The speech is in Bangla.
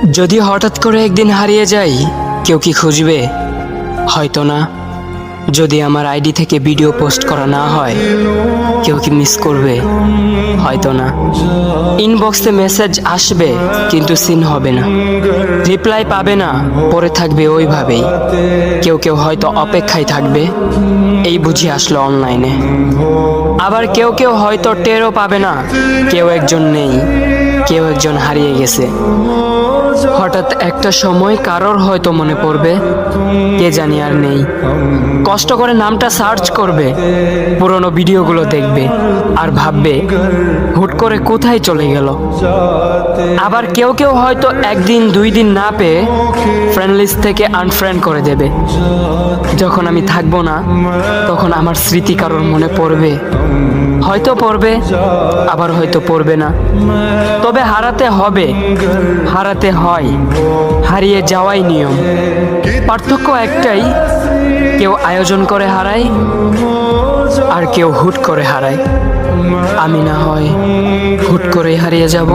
যদি হঠাৎ করে একদিন হারিয়ে যাই, কেউ কি খুঁজবে? হয়তো না। যদি আমার আইডি থেকে ভিডিও পোস্ট করা না হয়, কেউ কি মিস করবে? হয়তো না। ইনবক্সে মেসেজ আসবে কিন্তু সিন হবে না, রিপ্লাই পাবে না, পরে থাকবে ওইভাবেই। কেউ কেউ হয়তো অপেক্ষায় থাকবে, এই বুঝি আসলো অনলাইনে। আবার কেউ কেউ হয়তো টেরও পাবে না, কেউ একজন নেই, কেউ একজন হারিয়ে গেছে। হঠাৎ একটা সময় কারোর হয়তো মনে পড়বে, কে জানি আর নেই। কষ্ট করে নামটা সার্চ করবে, পুরনো ভিডিওগুলো দেখবে আর ভাববে হুট করে কোথায় চলে গেল। আবার কেউ কেউ হয়তো একদিন দুই দিন না পেয়ে ফ্রেন্ড লিস্ট থেকে আনফ্রেন্ড করে দেবে। যখন আমি থাকবো না, তখন আমার স্মৃতি কারোর মনে পড়বে, হয়তো পড়বে, আবার হয়তো পড়বে না। তবে হারাতে হবে, হারাতে হয়, হারিয়ে যাওয়াই নিয়ম। পার্থক্য একটাই, কেউ আয়োজন করে হারায় আর কেউ হুট করে হারায়। আমি না হয় হুট করেই হারিয়ে যাব।